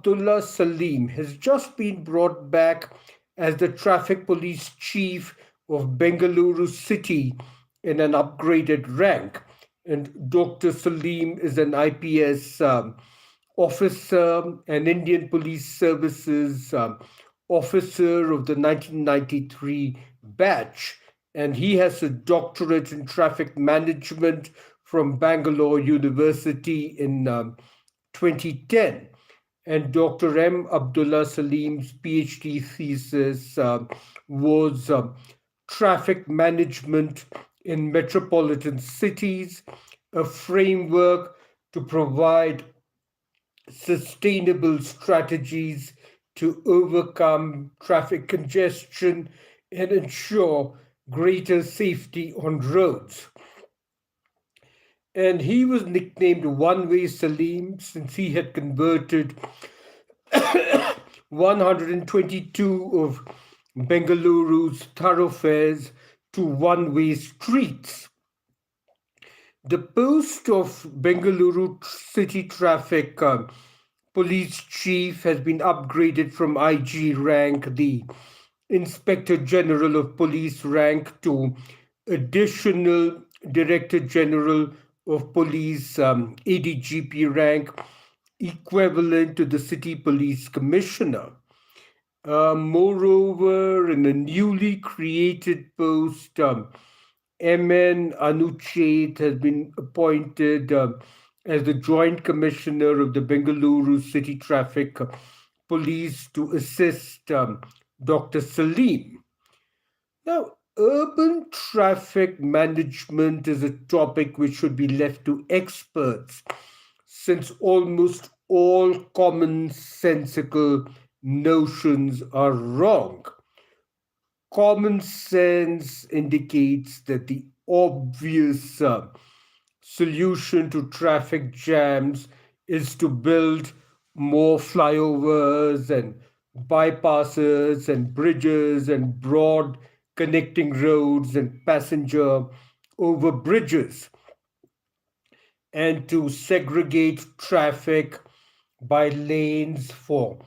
Abdullah Salim has just been brought back as the traffic police chief of Bengaluru city in an upgraded rank. And Dr. Salim is an IPS officer, an Indian Police Services officer of the 1993 batch, and he has a doctorate in traffic management from Bangalore University in 2010. And Dr. M. Abdullah Salim's PhD thesis was Traffic Management in Metropolitan Cities, a framework to provide sustainable strategies to overcome traffic congestion and ensure greater safety on roads. And he was nicknamed One Way Salim since he had converted 122 of Bengaluru's thoroughfares to one way streets. The post of Bengaluru city traffic police chief has been upgraded from IG rank, the Inspector General of Police rank, to additional Director General of Police ADGP rank, equivalent to the City Police Commissioner. Moreover, in a newly created post, MN Anuchet has been appointed as the Joint Commissioner of the Bengaluru City Traffic Police to assist Dr. Salim. Now, urban traffic management is a topic which should be left to experts, since almost all commonsensical notions are wrong. Common sense indicates that the obvious solution to traffic jams is to build more flyovers and bypasses and bridges and broad connecting roads and passenger over bridges, and to segregate traffic by lanes for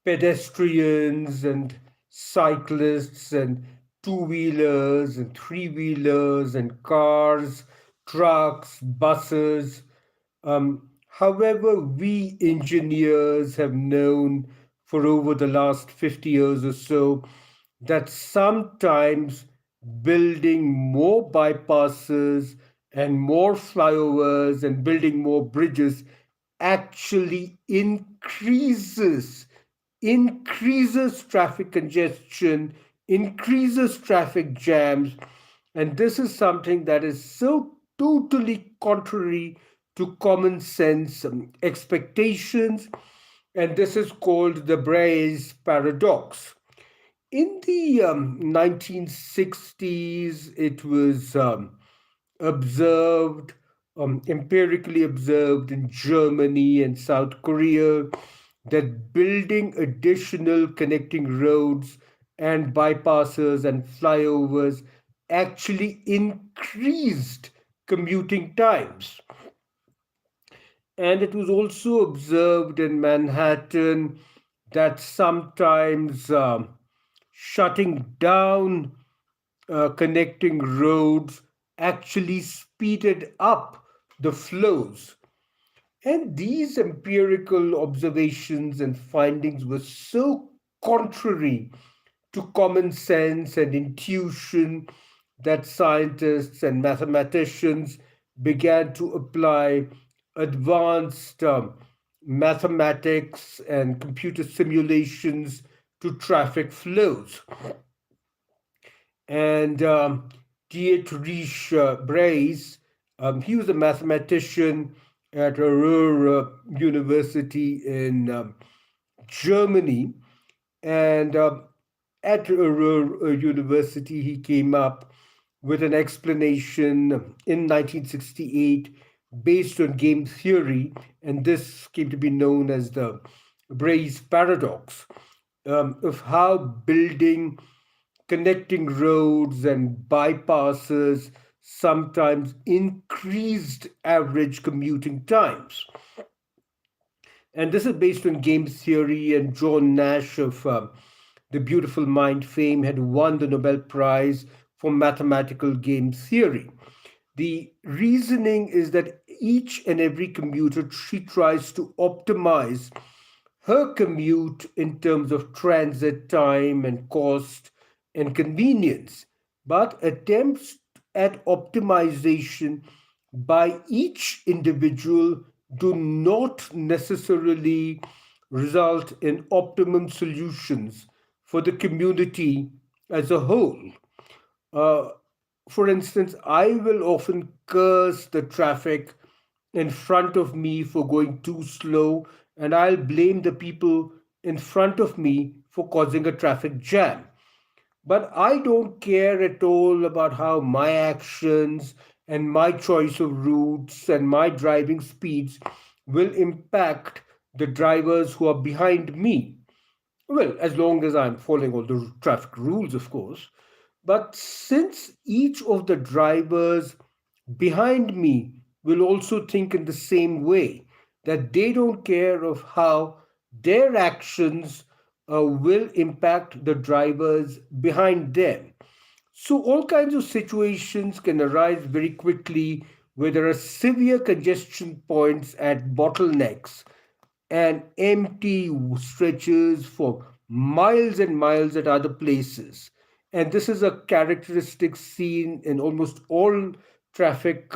pedestrians and cyclists and two-wheelers and three-wheelers and cars, trucks, buses. However, we engineers have known for over the last 50 years or so that sometimes building more bypasses and more flyovers and building more bridges actually increases traffic congestion, increases traffic jams, and this is something that is so totally contrary to common sense expectations, and this is called the Bray's paradox. In the 1960s, it was observed, empirically observed in Germany and South Korea, that building additional connecting roads and bypasses and flyovers actually increased commuting times. And it was also observed in Manhattan that sometimes shutting down connecting roads actually speeded up the flows. And these empirical observations and findings were so contrary to common sense and intuition that scientists and mathematicians began to apply advanced mathematics and computer simulations to traffic flows. And Dietrich Brace, he was a mathematician at Ruhr University in Germany. And at Ruhr University, he came up with an explanation in 1968 based on game theory, and this came to be known as the Bray's paradox, of how building connecting roads and bypasses sometimes increased average commuting times. And this is based on game theory, and John Nash of the Beautiful Mind fame had won the Nobel Prize for mathematical game theory. The reasoning is that each and every commuter she tries to optimize her commute in terms of transit time and cost and convenience, but attempts at optimization by each individual do not necessarily result in optimum solutions for the community as a whole. Uh, for instance, I will often curse the traffic in front of me for going too slow, and I'll blame the people in front of me for causing a traffic jam. But I don't care at all about how my actions and my choice of routes and my driving speeds will impact the drivers who are behind me. Well, as long as I'm following all the traffic rules, of course. But since each of the drivers behind me will also think in the same way, that they don't care of how their actions will impact the drivers behind them. So all kinds of situations can arise very quickly where there are severe congestion points at bottlenecks and empty stretches for miles and miles at other places. And this is a characteristic seen in almost all traffic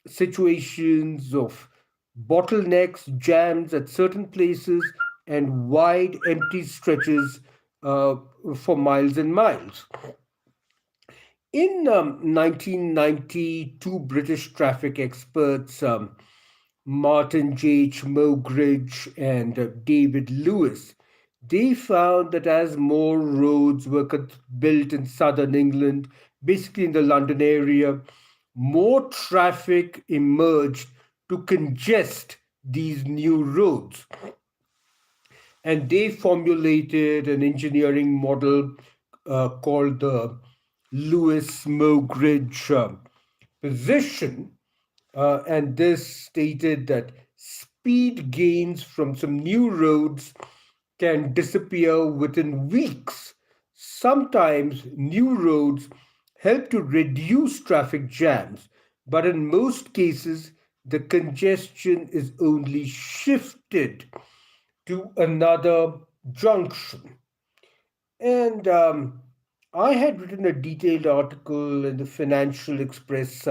situations of bottlenecks, jams at certain places, and wide empty stretches uh, for miles and miles. In 1990, two British traffic experts, Martin J.H. Mogridge and David Lewis, they found that as more roads were built in southern England, basically in the London area, more traffic emerged to congest these new roads. And they formulated an engineering model called the Lewis Mogridge position, and this stated that speed gains from some new roads can disappear within weeks. Sometimes new roads help to reduce traffic jams, but in most cases, the congestion is only shifted to another junction. And I had written a detailed article in the Financial Express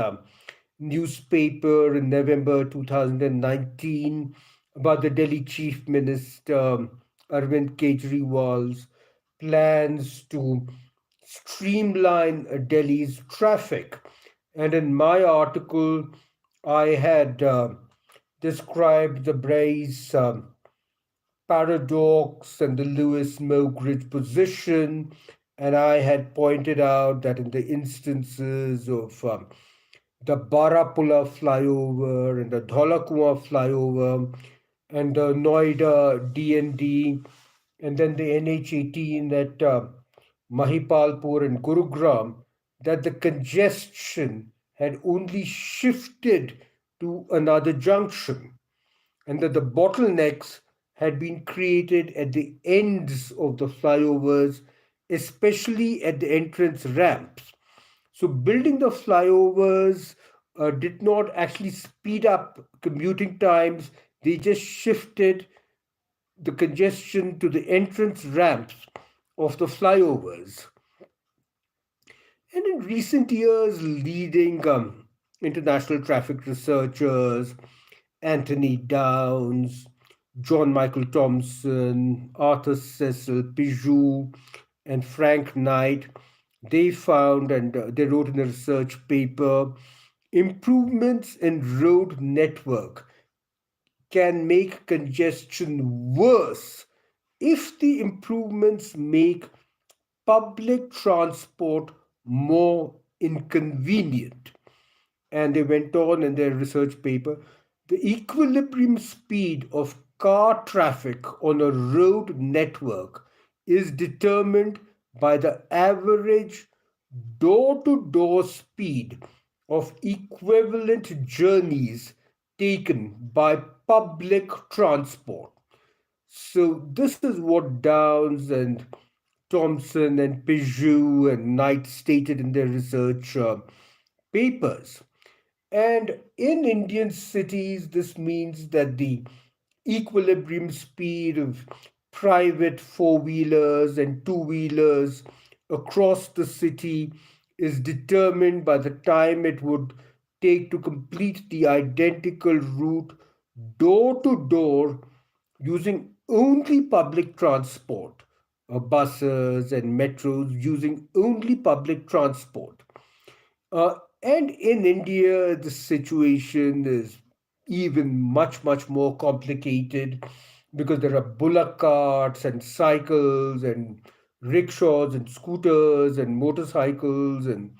newspaper in November 2019 about the Delhi Chief Minister Arvind Kejriwal's plans to streamline Delhi's traffic. And in my article, I had described the Bray's paradox and the Lewis Mogridge position. And I had pointed out that in the instances of the Barapula flyover and the Dholakua flyover and the Noida DND and then the NH18 at Mahipalpur and Gurugram, that the congestion had only shifted to another junction and that the bottlenecks had been created at the ends of the flyovers, especially at the entrance ramps. So, building the flyovers did not actually speed up commuting times, they just shifted the congestion to the entrance ramps of the flyovers. And in recent years, leading international traffic researchers, Anthony Downs, John Michael Thompson, Arthur Cecil Pijou, and Frank Knight, they found and they wrote in a research paper improvements in road network can make congestion worse if the improvements make public transport more inconvenient. And they went on in their research paper, the equilibrium speed of car traffic on a road network is determined by the average door to door speed of equivalent journeys taken by public transport. So this is what Downs and Thompson and Pijou and Knight stated in their research papers. And in Indian cities, this means that the equilibrium speed of private four wheelers and two wheelers across the city is determined by the time it would take to complete the identical route door to door using only public transport, buses and metros using only public transport. Uh, and in India, the situation is even much more complicated because there are bullock carts and cycles and rickshaws and scooters and motorcycles and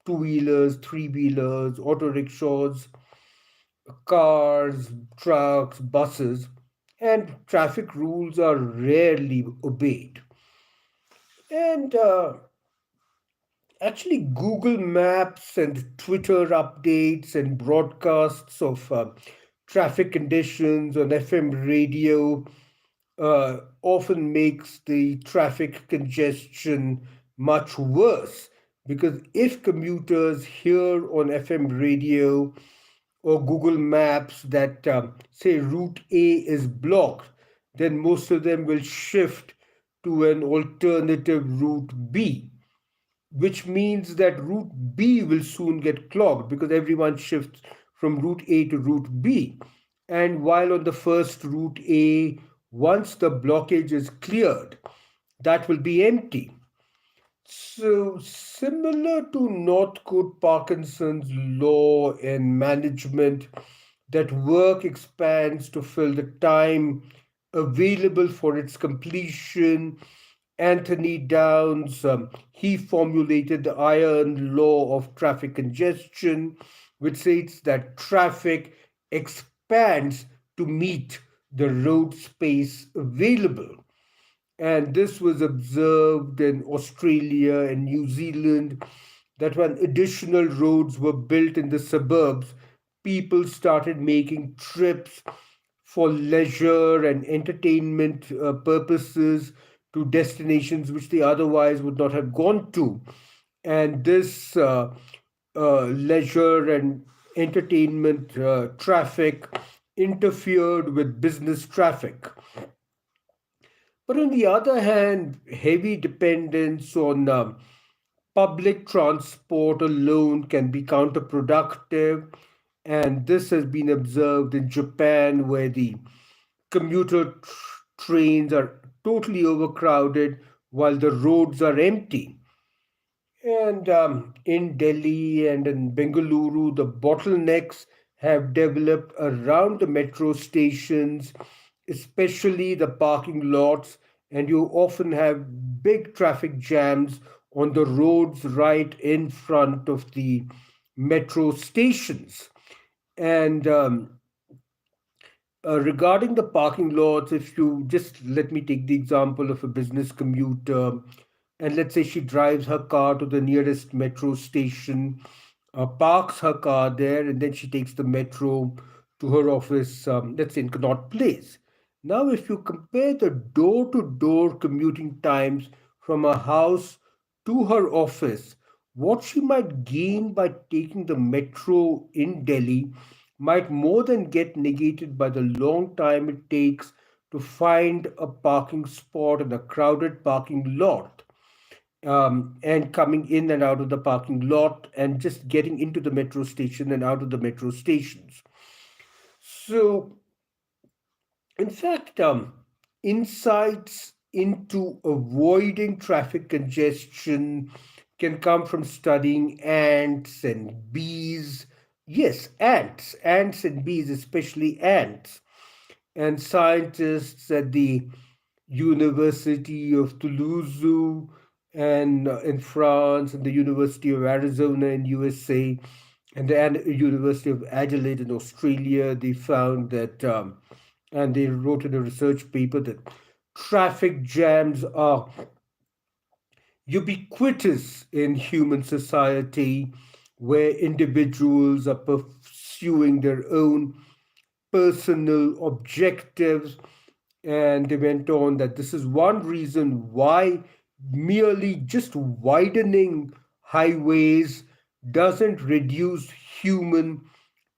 two wheelers, three wheelers, auto rickshaws, cars, trucks, buses, and traffic rules are rarely obeyed. And actually, Google Maps and Twitter updates and broadcasts of traffic conditions on FM radio often makes the traffic congestion much worse because if commuters hear on FM radio or Google Maps that, say, Route A is blocked, then most of them will shift to an alternative Route B, which means that Route B will soon get clogged because everyone shifts from Route A to Route B. And while on the first Route A, once the blockage is cleared, that will be empty. So, similar to Northcote Parkinson's law in management, that work expands to fill the time available for its completion. Anthony Downs, he formulated the iron law of traffic congestion, which states that traffic expands to meet the road space available. And this was observed in Australia and New Zealand that when additional roads were built in the suburbs, people started making trips for leisure and entertainment purposes to destinations which they otherwise would not have gone to. And this leisure and entertainment traffic interfered with business traffic. But on the other hand, heavy dependence on public transport alone can be counterproductive. And this has been observed in Japan, where the commuter trains are totally overcrowded while the roads are empty. And in Delhi and in Bengaluru, the bottlenecks have developed around the metro stations, especially the parking lots, and you often have big traffic jams on the roads right in front of the metro stations. And regarding the parking lots, if you just let me take the example of a business commuter, and let's say she drives her car to the nearest metro station, parks her car there, and then she takes the metro to her office, let's say in Connaught Place. Now, if you compare the door to door commuting times from her house to her office, what she might gain by taking the metro in Delhi might more than get negated by the long time it takes to find a parking spot in a crowded parking lot, and coming in and out of the parking lot and just getting into the metro station and out of the metro stations. So, in fact, insights into avoiding traffic congestion can come from studying ants and bees. Yes, ants and bees, especially ants. And scientists at the University of Toulouse and in France, and the University of Arizona in USA, and the University of Adelaide in Australia, they found that, and they wrote in a research paper that traffic jams are ubiquitous in human society, where individuals are pursuing their own personal objectives. And they went on that this is one reason why merely just widening highways doesn't reduce human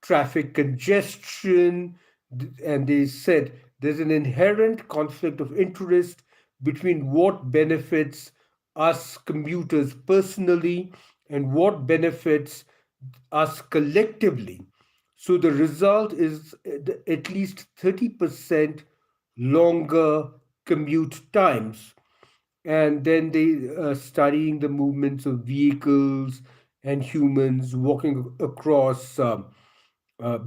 traffic congestion. And they said there's an inherent conflict of interest between what benefits us commuters personally and what benefits us collectively. So the result is at least 30% longer commute times. And then they studying the movements of vehicles and humans walking across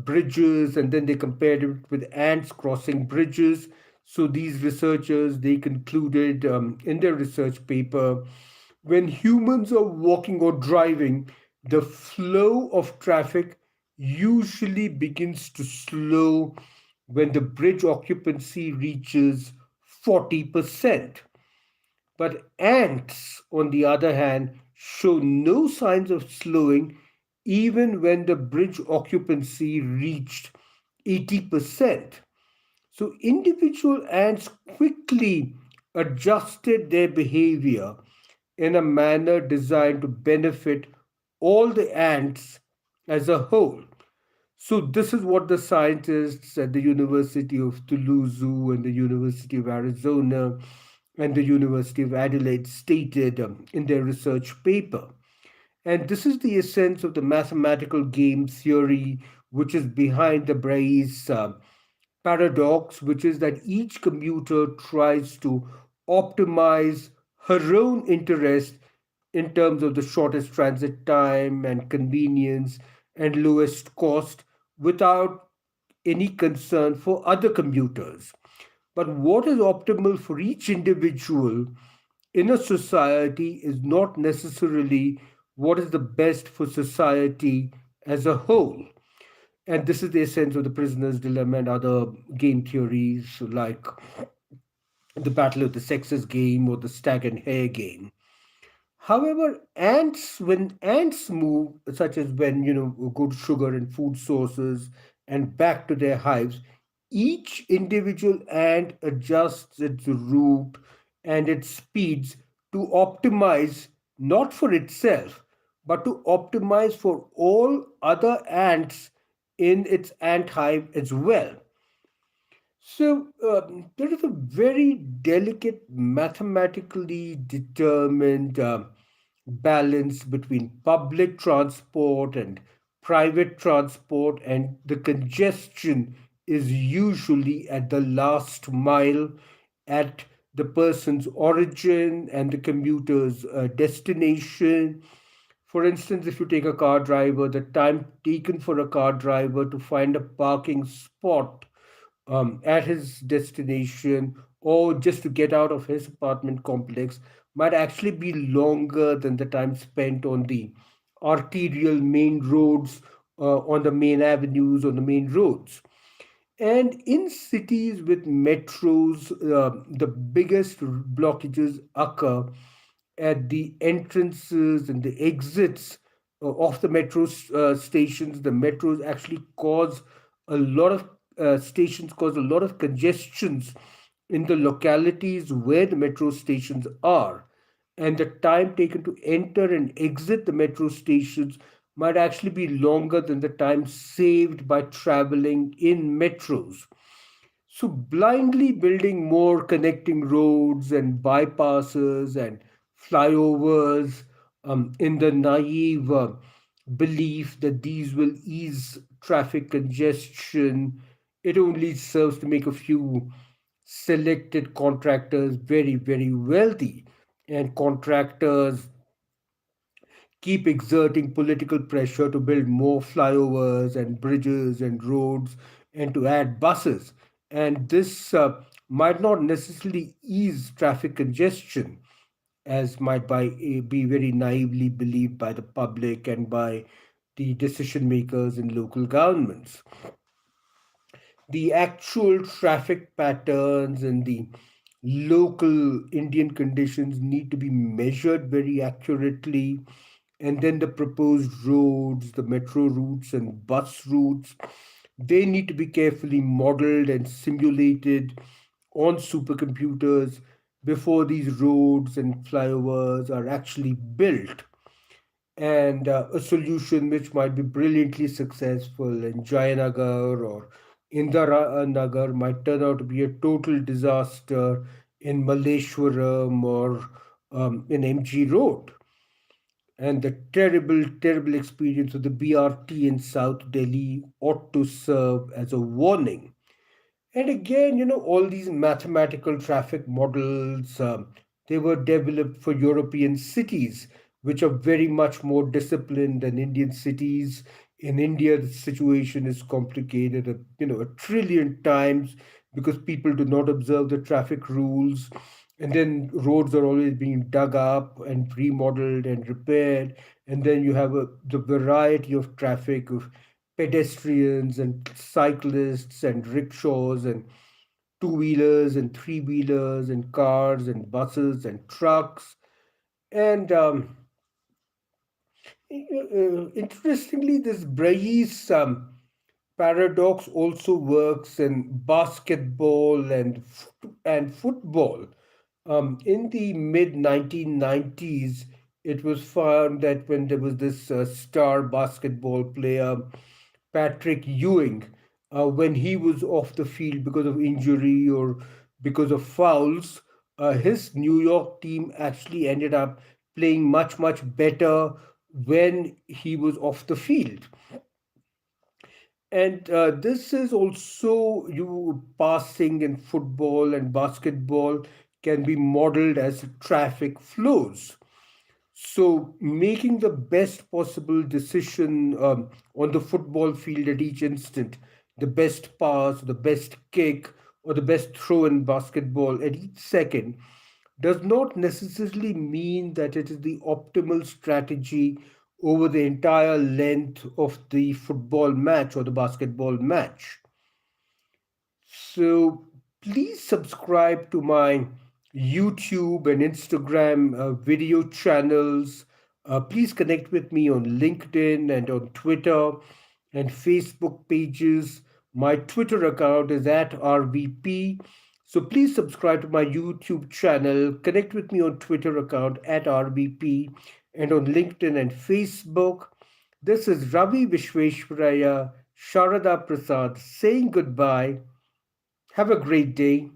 bridges, and then they compared it with ants crossing bridges. So these researchers they concluded in their research paper, when humans are walking or driving, the flow of traffic usually begins to slow when the bridge occupancy reaches 40%. But ants, on the other hand, show no signs of slowing even when the bridge occupancy reached 80%. So individual ants quickly adjusted their behavior in a manner designed to benefit all the ants as a whole. So this is what the scientists at the University of Toulouse and the University of Arizona and the University of Adelaide stated in their research paper. And this is the essence of the mathematical game theory which is behind the Bayes paradox, which is that each commuter tries to optimize her own interest in terms of the shortest transit time and convenience and lowest cost without any concern for other commuters. But what is optimal for each individual in a society is not necessarily what is the best for society as a whole. And this is the essence of the prisoner's dilemma and other game theories like the battle of the sexes game or the stag and hare game. However, when ants move, such as when, go to sugar and food sources and back to their hives, each individual ant adjusts its route and its speeds to optimize not for itself, but to optimize for all other ants in its ant hive as well. So there is a very delicate, mathematically determined balance between public transport and private transport, and the congestion is usually at the last mile, at the person's origin and the commuter's destination. For instance, if you take a car driver, the time taken for a car driver to find a parking spot at his destination or just to get out of his apartment complex might actually be longer than the time spent on the arterial main roads, on the main avenues, on the main roads. And in cities with metros, the biggest blockages occur at the entrances and the exits of the metro stations. The metros actually cause a lot of stations cause a lot of congestions in the localities where the metro stations are. And the time taken to enter and exit the metro stations might actually be longer than the time saved by traveling in metros. So, blindly building more connecting roads and bypasses and flyovers in the naive belief that these will ease traffic congestion, it only serves to make a few selected contractors very, very wealthy. And contractors keep exerting political pressure to build more flyovers and bridges and roads and to add buses. And this might not necessarily ease traffic congestion, as might be very naively believed by the public and by the decision makers in local governments. The actual traffic patterns and the local Indian conditions need to be measured very accurately. And then the proposed roads, the metro routes, and bus routes They need to be carefully modeled and simulated on supercomputers before these roads and flyovers are actually built. And a solution which might be brilliantly successful in Jayanagar or Indira Nagar might turn out to be a total disaster in Malleshwaram or in MG Road. And the terrible, terrible experience of the BRT in South Delhi ought to serve as a warning. And again, all these mathematical traffic models, they were developed for European cities, which are very much more disciplined than Indian cities. In India, the situation is complicated, a trillion times because people do not observe the traffic rules. And then roads are always being dug up and remodeled and repaired. And then you have the variety of traffic of pedestrians and cyclists and rickshaws and two-wheelers and three-wheelers and cars and buses and trucks. And interestingly, this Brai's paradox also works in basketball and football. In the mid 1990s, it was found that when there was this star basketball player, Patrick Ewing, when he was off the field because of injury or because of fouls, his New York team actually ended up playing much, much better when he was off the field. And this is also you passing in football and basketball can be modeled as traffic flows. So, making the best possible decision on the football field at each instant, the best pass, the best kick, or the best throw in basketball at each second, does not necessarily mean that it is the optimal strategy over the entire length of the football match or the basketball match. So please subscribe to my YouTube and Instagram video channels. Please connect with me on LinkedIn and on Twitter and Facebook pages. My Twitter account is at RVP. So please subscribe to my YouTube channel. Connect with me on Twitter account at RVP and on LinkedIn and Facebook. This is Ravi Visvesvaraya, Sharada Prasad saying goodbye. Have a great day.